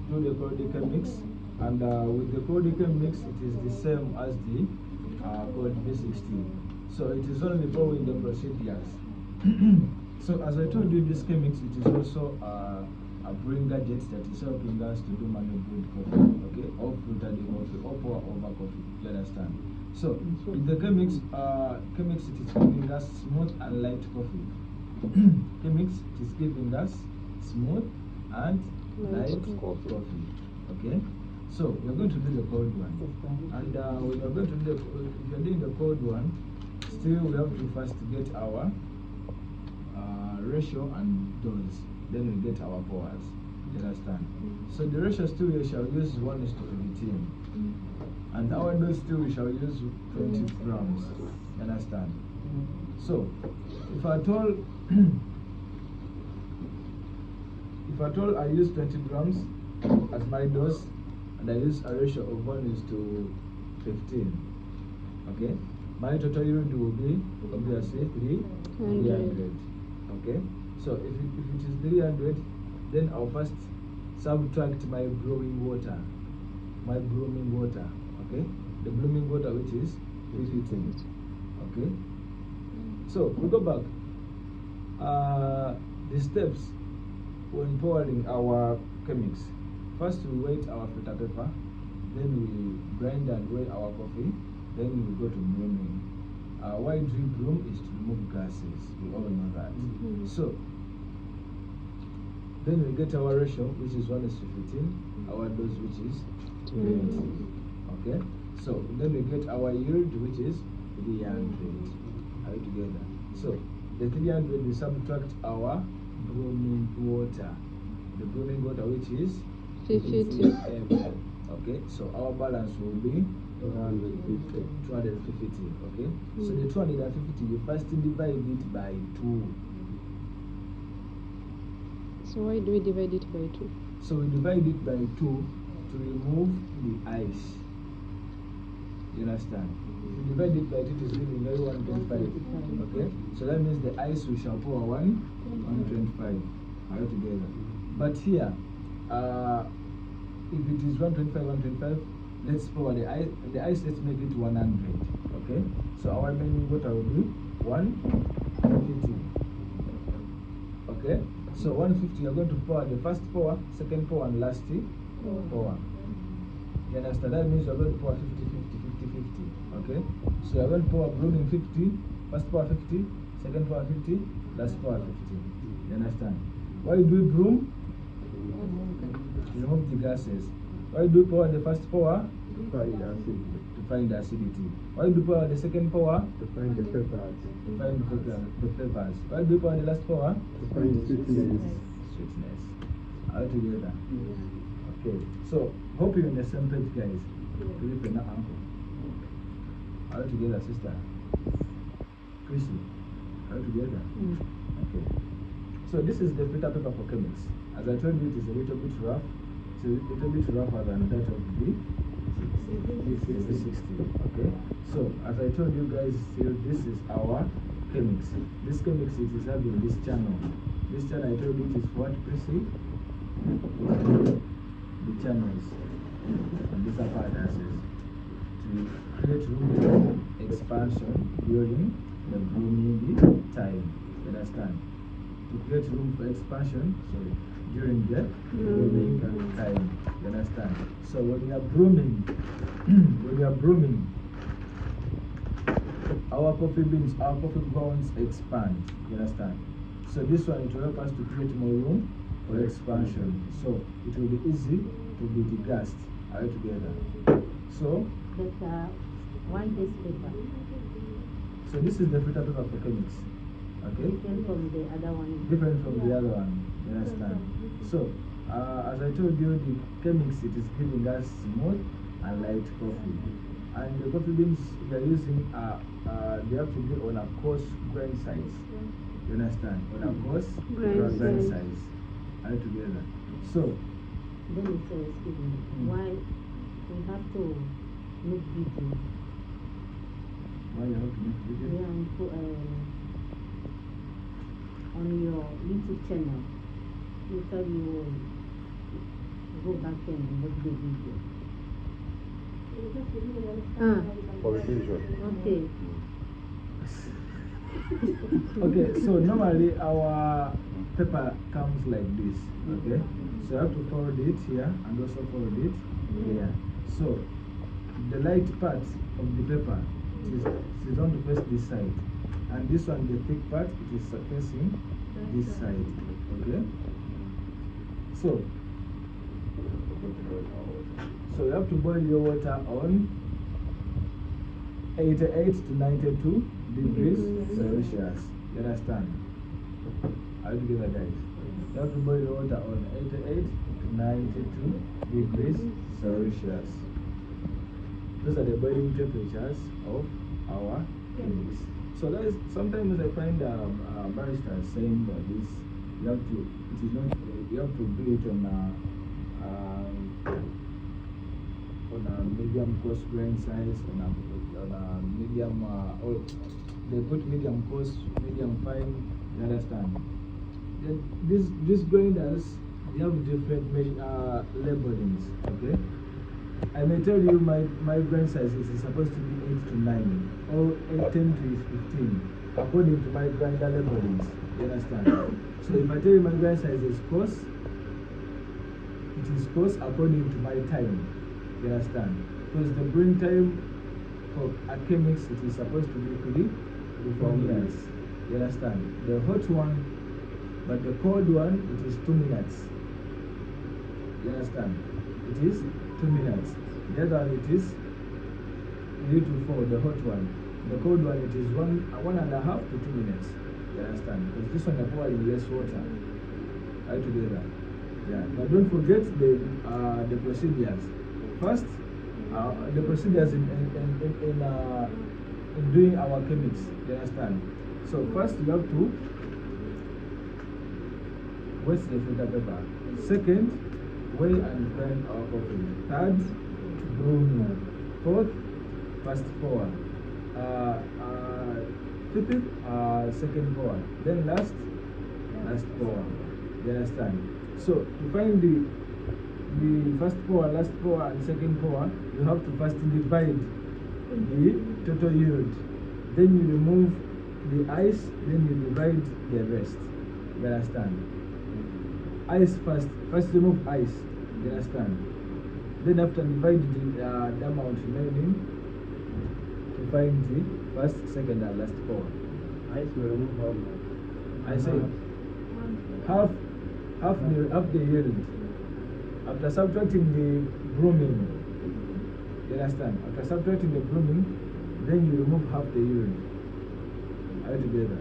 do the cold mix, and with the cold mix, it is the same as the code B60. So it is only following the procedures. So as I told you, this Chemex, it is also a brewing gadget that is helping us to do manual brewed coffee, okay, or filtered coffee, or pour over coffee. You understand? So with the Chemex, it is giving us smooth and light coffee. Chemex, it is giving us smooth and light coffee. Okay. So we're going to do the cold one, and when you're going to do if you're doing the cold one, still we have to first get our ratio and dose. Then we get our powers. You understand? So the ratio still we shall use 1:18, and our dose still we shall use 20 grams. You understand? So if at all I use 20 grams as my dose, and I use a ratio of 1:15, okay, my total yield will be obviously 300. Okay, so if it is 300, then I'll first subtract my brewing water, okay, the blooming water, which is 350. Okay, so we go back. The steps when pouring our Chemex. First we wet our filter paper, then we grind and weigh our coffee, then we go to brewing. Why drip broom is to remove gases, we all know that. So then we get our ratio, which is 1:15, our dose, which is 20. Okay, so then we get our yield, which is 300. Are we together? So the 300, we subtract our brewing water, which is 50 ml. Okay, so our balance will be 250. Okay, so the 250, you first divide it by 2. So why do we divide it by 2? So we divide it by 2 to remove the ice. You understand? If you divide it by 2, it is giving very 125. Okay, so that means the ice we shall pour 125. All together. But here, if it is 125, let's pour the ice. The ice, let's make it 100. Okay, so our remaining water will be 150. Okay, so 150, you're going to pour the first pour, second pour, and last pour. You understand? That means you're going to pour 50, 50, 50, 50. Okay, so you're going to pour blooming 50, first pour 50, second pour 50, last pour 50. You understand? Why do we broom? To remove the gases. Why do we pour the first pour? To find the acidity. Why do we pour the second pour? To find the peppers. To find the flavors. Why do we pour the last pour? To find the sweetness. All together. Okay. So hope you're on the same page, guys. All together, sister. Chrissy. All together. Okay. So this is the filter paper for Chemex. As I told you, it is a little bit rough. It's a little bit rougher than that of the 60. Okay. So as I told you guys, still this is our Chemex. This Chemex is having this channel. This channel I told you it is what, Chrissy? The channels and these apparatuses to create room for expansion during the brewing time. You understand? To create room for expansion, during the brewing time. You understand? So when we are brewing, our coffee grounds expand. You understand? So this one, it will help us to create more room for expansion. So it will be easy to be degassed. Are we together? So why this paper? So this is the filter paper for Chemex. Okay? Different from the other one. Different from the other one. You understand? So as I told you, the Chemex, it is giving us smooth and light coffee. And the coffee beans we are using they have to be on a coarse grain size. You understand? On a coarse grain size. All together. So then it says, why we have to make video? Why you have to make video? Yeah, and put, on your YouTube channel, you tell you go back and watch the video. For visual. Okay. Okay, so normally our paper comes like this, okay? So you have to fold it here and also fold it here. So the light part of the paper is on to face this side. And this one, the thick part, it is facing this side, okay? So you have to boil your water on 88 to 92 degrees Celsius. You understand? Are you together, guys? You have to boil your water on 88 to 92 degrees Celsius. Those are the boiling temperatures of our chemics. So that is, sometimes I find baristas saying that this, you have to, it is not, you have to do it on a medium coarse grain size, on a medium, or they put medium coarse, medium fine, you understand? Then these grinders, they have different labelings, okay? I may tell you my grain size is supposed to be 8 to 9 or 10 to 15 according to my grinder labelings, you understand? So if I tell you my grain size is coarse, it is coarse according to my time, you understand? Because the brewing time for a Chemex, it is supposed to be 4 minutes, you understand? The hot one, but the cold one, it is 2 minutes, you understand? It is 2 minutes. The other one, it is 3 to 4, the hot one. The cold one, it is 1.5 to 2 minutes. You understand? Because this one, I pour in less water. Right together. Yeah. But don't forget the procedures. First, the procedures in doing our chemics. You understand? So first, you have to wet the filter paper. Second, weigh and grind our coffee. Third, brewing. Fourth, fast pour. Fifth, second pour. Then last pour. You understand? So to find the first pour, last pour, and second pour, you have to first divide the total yield. Then you remove the ice. Then you divide the rest. You understand? Ice first. First remove ice. You understand? Then after divide the amount remaining to find the first, second, and last pour. Ice will remove how much? I say half the yield. After subtracting the brewing, you understand? After subtracting the brewing, then you remove half the yield. Are you together?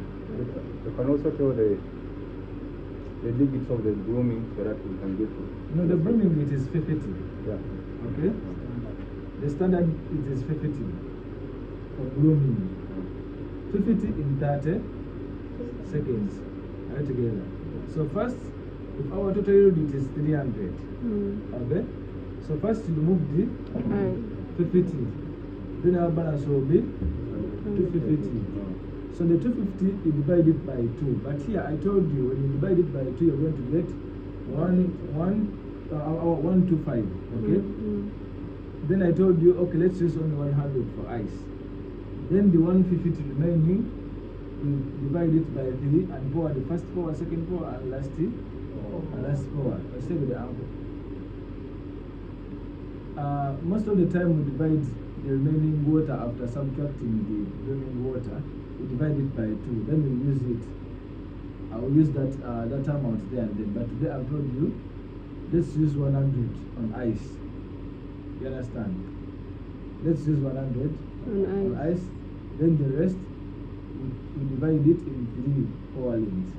You can also tell the limits of the brewing so that we can get to. No, the brewing it is 50. Yeah. Okay? The standard it is 50 for brewing. 50 in 30 seconds. Are you together? So first, if our total yield it is 300. Okay? So first you remove the 50. Then our balance will be 250. So the 250 you divide it by 2. But here I told you when you divide it by 2 you're going to get 125. Okay? Then I told you okay, let's use only 100 for ice. Then the 150 remaining we divide it by 3 and pour the first pour, second pour, and last pour. I say with the angle. Most of the time we divide the remaining water after subtracting the remaining water. We divide it by 2. Then we use it. I will use that amount there and then. But today I've told you, let's use 100 on ice. You understand? Let's use 100 on ice. Then the rest we divide it in 3 pourings.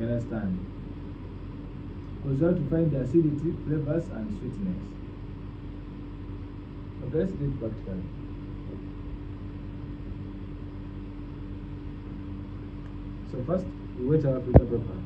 You understand? Because you have to find the acidity, flavors, and sweetness. Okay, let's do it practically. So first, we wet our filter paper.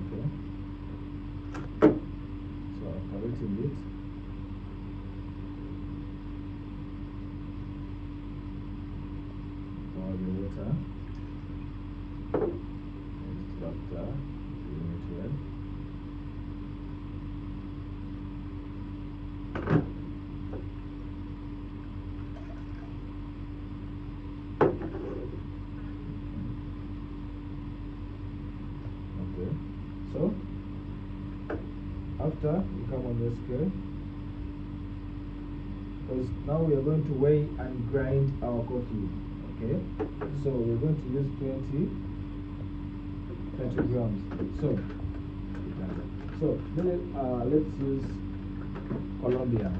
Okay. So after waiting it, pour the water. Next after doing it well. Okay. So after you come on the scale, because now we are going to weigh and grind our coffee. Okay, so we're going to use 20 grams. So let's use Colombia.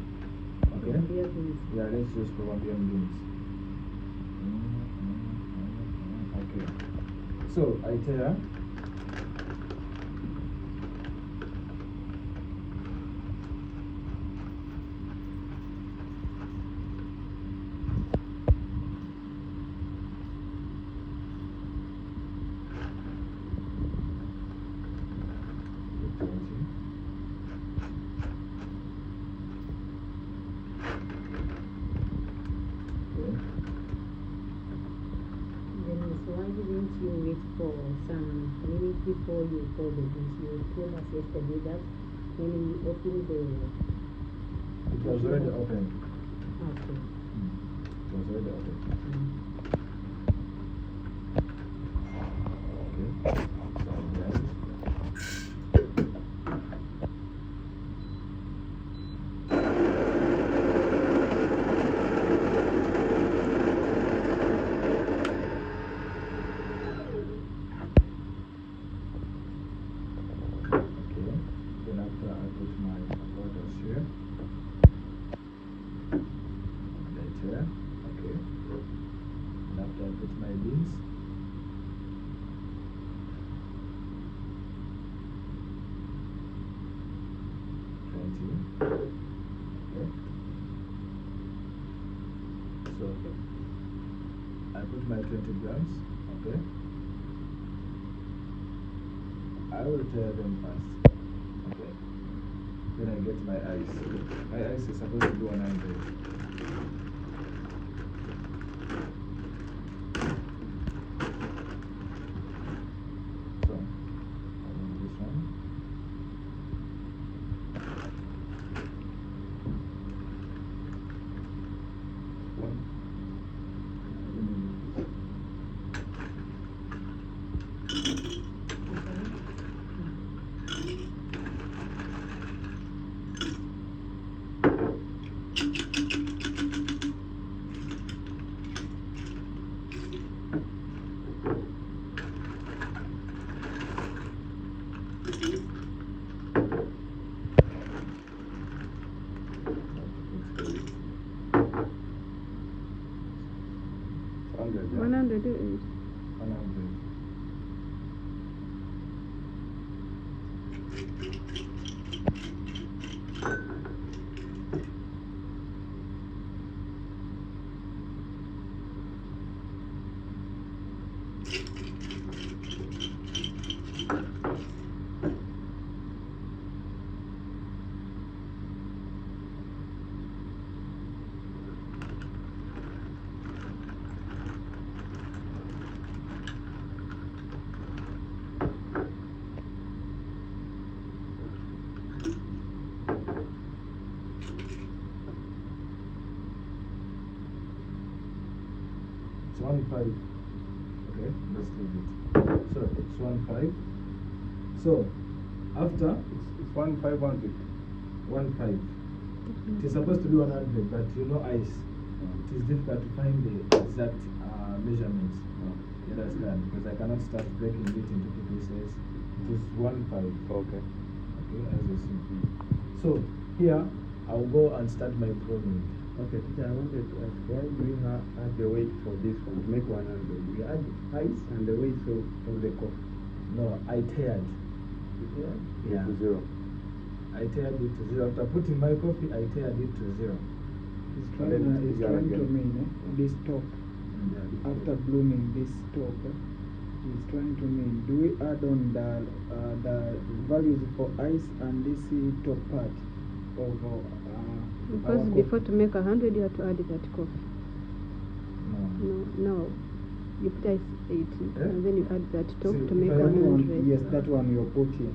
Okay. Colombia beans. Yeah, let's use Colombian beans. Okay. So I tear. So why didn't you wait for some minutes before you pour the beans? You told us yesterday that when we open the... It was already open. Okay. It was already open. Okay. So guys. Then after I put my waters here. Right here. Okay. And after I put my beans. Okay. So I put my 20 grams. Okay. I will tear them fast. Okay. Then I get my ice. My ice is supposed to be 100. So I want this one. Hundred, yeah. 100 is 100. It's 1.5. Okay, let's leave it. So it's 1.5. So after It's 1,500. 1.5. It is supposed to be 100, but you know ice. It is difficult to find the exact measurements. You understand? Because I cannot start breaking it into two pieces. It is 1.5. Okay. Okay, as you see. So here I'll go and start my brewing. Okay, teacher, I wanted to ask, why do you add the weight for this one to make 100? You add ice and the weight of the coffee. No, I teared. Yeah. To zero. I teared it to zero. After putting my coffee, I teared it to zero. It's And then trying you gotta to get- mean this top, after blooming this top. He's trying to mean, do we add on the values for ice and this top part of Because our before coffee? to make 100, you have to add that coffee. No. No. You put ice 80, and then you add that top See, to if make I That one, 100. yes, that one you're putting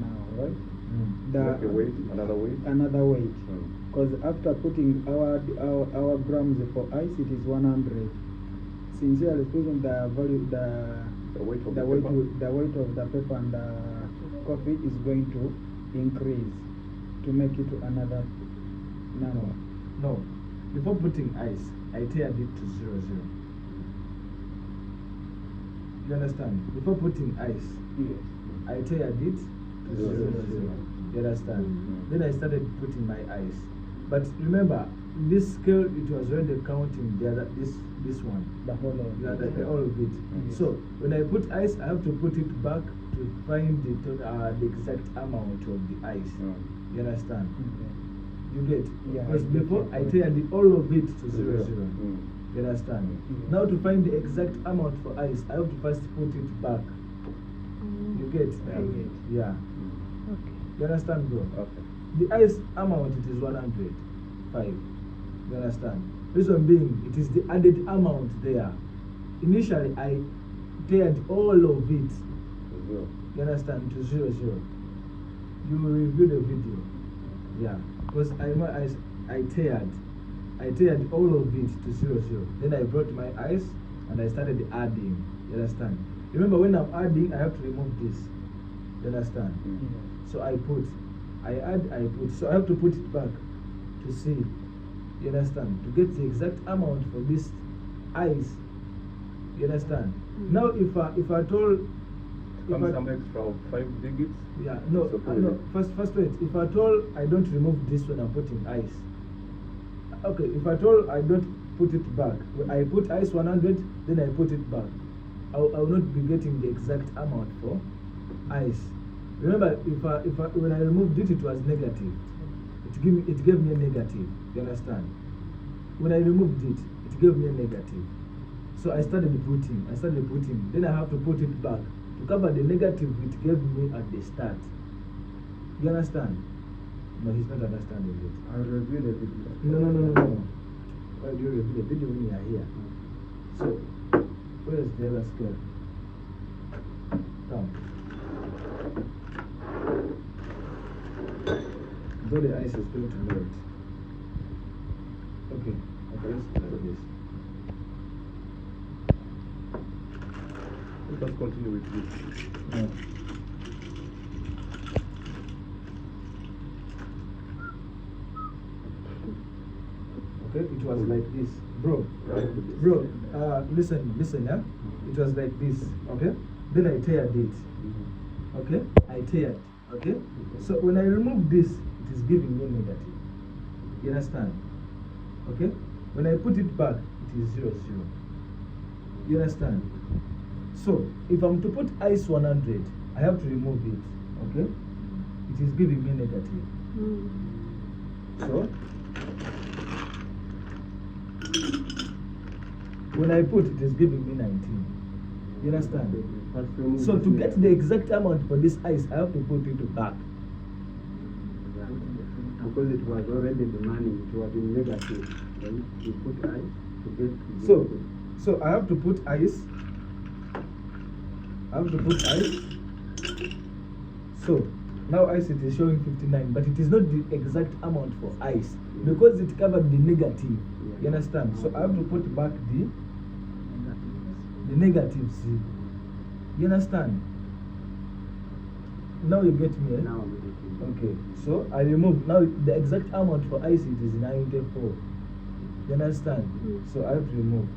now, right? Like a weight, another weight. Another weight. Mm. Because after putting our grams for ice, it is 100. Sincerely speaking, the value, The weight of the the weight, paper. the weight of the paper and the coffee is going to increase to make it another number. No. Before putting ice, I tiered it to 0, 0. You understand? Before putting ice, Yes. I tiered it to 0, 0. You understand? Then I started putting my ice. But remember, this scale, it was already counting the other, this one. The whole of Yeah, it. all of it. So when I put ice, I have to put it back to find the exact amount of the ice. You understand? Okay. You get? Yeah, Because I get before it. I tiered all of it to 0, 0. Mm. You understand? Yeah. Now to find the exact amount for ice, I have to first put it back. You get? I get. Yeah. Okay. You understand, bro? Okay. The ice amount, it is 105. You understand? Reason being, it is the added amount there. Initially, I tiered all of it. Zero. You understand? To 0, 0. You will review the video. Yeah. Because I tiered all of it to 0, 0. Then I brought my ice and I started adding. You understand? Remember, when I'm adding, I have to remove this. You understand? So I add, I put. So I have to put it back to see. You understand? To get the exact amount for this ice. You understand? Now, if I told, Comes some extra of 5 digits. yeah, no, So no. First wait. If I told I don't remove this when I'm putting ice. Okay, if I told I don't put it back, when I put ice 100, then I put it back. I will not be getting the exact amount for ice. Remember, when I removed it, it was negative. It gave me a negative. You understand? When I removed it, it gave me a negative. So I started putting. Then I have to put it back to cover the negative it gave me at the start. You understand? No, he's not understanding it. I'll review the video. No. Why do you review the video when you are here? So, where is the other scale? Come. Though the ice is going to melt. Okay, let's do this. Let us continue with this. No. Okay, it was like this. Bro, listen, yeah? It was like this, okay? Then I tiered it. Okay? I tiered, okay? So when I remove this, it is giving me negative. You understand? Okay? When I put it back, it is 0, 0. You understand? So, if I'm to put ice 100, I have to remove it, okay? It is giving me negative. So, when I put, it is giving me 19. You understand? So, to get the exact amount for this ice, I have to put it back. Because it was already demanding, it was in negative. Then you put ice to get So I have to put ice. So now ice it is showing 59, but it is not the exact amount for ice because it covered the negative. You understand? So I have to put back the negatives. You understand? Now you get me, eh? Now I'm getting it. Okay, so I remove, now the exact amount for ice it is 94. You understand? So I have to remove.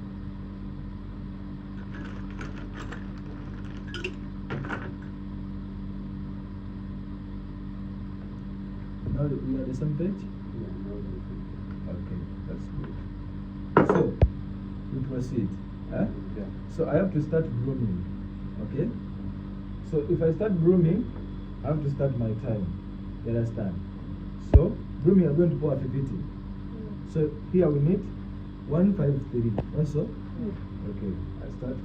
Now we are the same page? Yeah, now I'm Okay, that's good. So, we proceed. Huh? Yeah. So I have to start brooming. Okay? So if I start brooming, I have to start my time. You understand? So, brooming, I'm going to pour a 50. So here we need 153. Also? Okay, I start.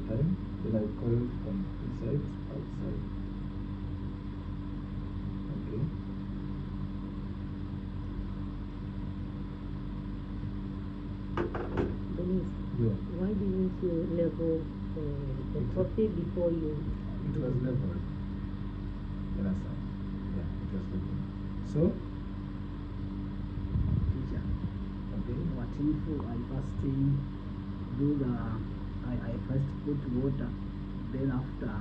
time, then I coil from inside outside. Okay. Denise, Yeah. why didn't you level the coffee before you? It was leveled. You understand? Yeah, it was leveled. So, Teacher, okay. what if I first do the, I first put water, then after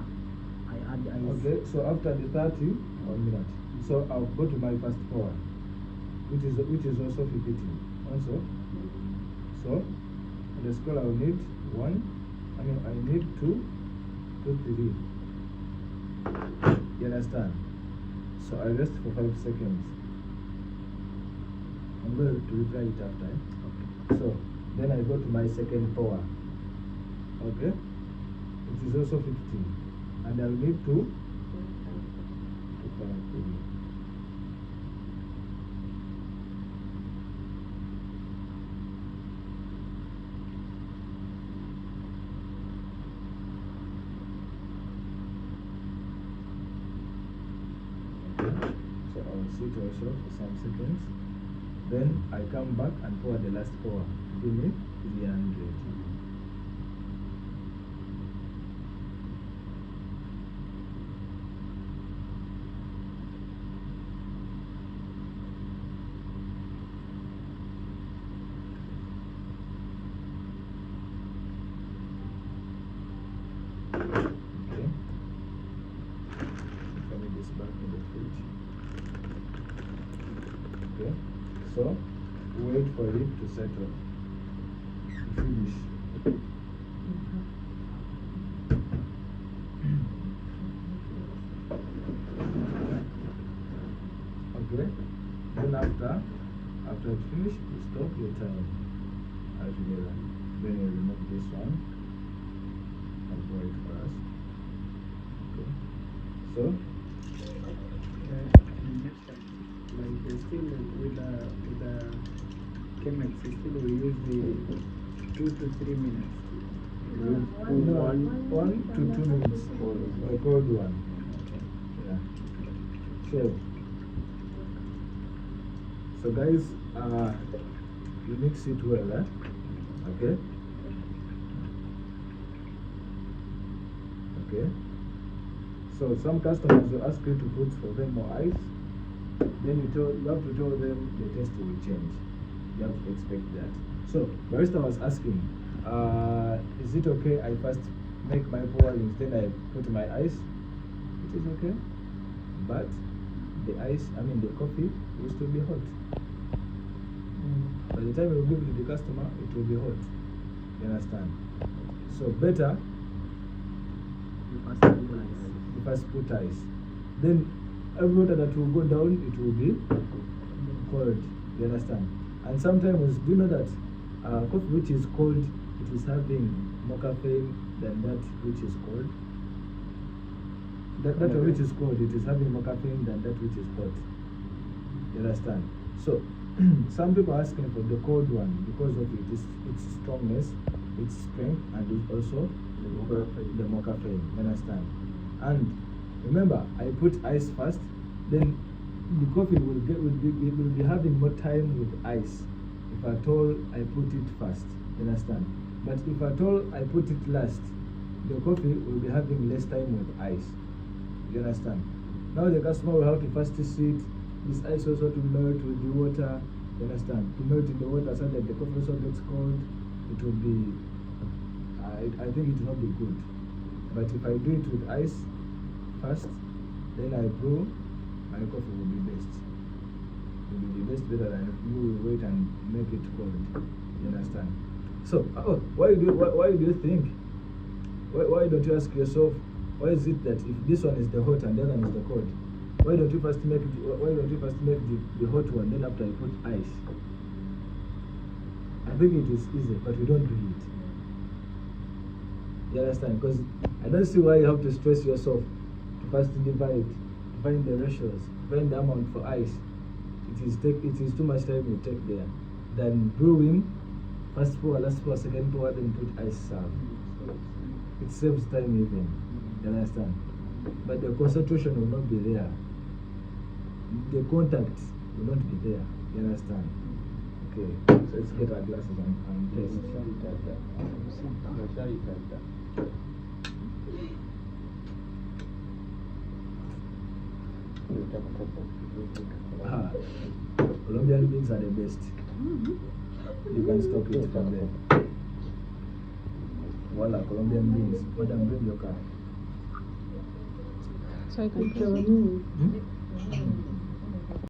I add ice. Okay, so after the 30 1 minute, so I'll go to my first pour, which is also 15. Also, so the scroll I'll need I need two, 3. You understand? So I rest for 5 seconds. I'm going to reply it after. Okay. So then I go to my second pour. Okay, it is also 15, and I'll need to 5. So I'll sit also for some seconds. Then I come back and pour the last pour. Give me 300. Okay. Let me this back in the fridge. Okay. So wait for it to settle. To finish. Okay. Then after it finish, you stop your time altogether. Then you remove this one and pour it for us. Okay. So Next time, like still with the Chemex, still we use the 2 to 3 minutes. no, 1 to 2 minutes for a cold one. Yeah. Sure. So guys, you mix it well, okay? Okay. So some customers will ask you to put for them more ice. Then you have to tell them the taste will change. You have to expect that. So barista was asking, is it okay I first make my pour instead I put my ice? It is okay, but the coffee will still be hot. By the time you give it to the customer, it will be hot. You understand? So better you first put ice. Then every water that will go down, it will be cold. You understand? And sometimes, do you know that coffee which is cold, it is having more caffeine than that which is cold? That one which is cold, it is having more caffeine than that which is hot. You understand? So, some people are asking for the cold one because of its strongness, its strength, and also the more caffeine. You understand? And remember, I put ice first, then the coffee will be having more time with ice. If at all I put it first, you understand? But if at all I put it last, the coffee will be having less time with ice. You understand? Now the customer will have to first sit this ice also to melt with the water. You understand? To melt in the water so that the coffee also gets cold. It will be, I think it will not be good. But if I do it with ice first, then I brew, my coffee will be best. It will be best better than if you will wait and make it cold. You understand? So, why do you think? Why don't you ask yourself, why is it that if this one is the hot and the other one is the cold, why don't you first make the hot one, then after you put ice? I think it is easy, but we don't do it. You understand? Because I don't see why you have to stress yourself to first divide, to find the ratios, find the amount for ice. It is too much time you take there than brewing, first pour, last pour, second pour, then put ice serve. It saves time even. You understand? But the concentration will not be there. The contact will not be there. You understand? Okay, so let's get our glasses and test. Ah, Colombian beans are the best. You can stop it from there. Voila, Colombian beans. Madam, bring your car. So I can Show me. Hmm?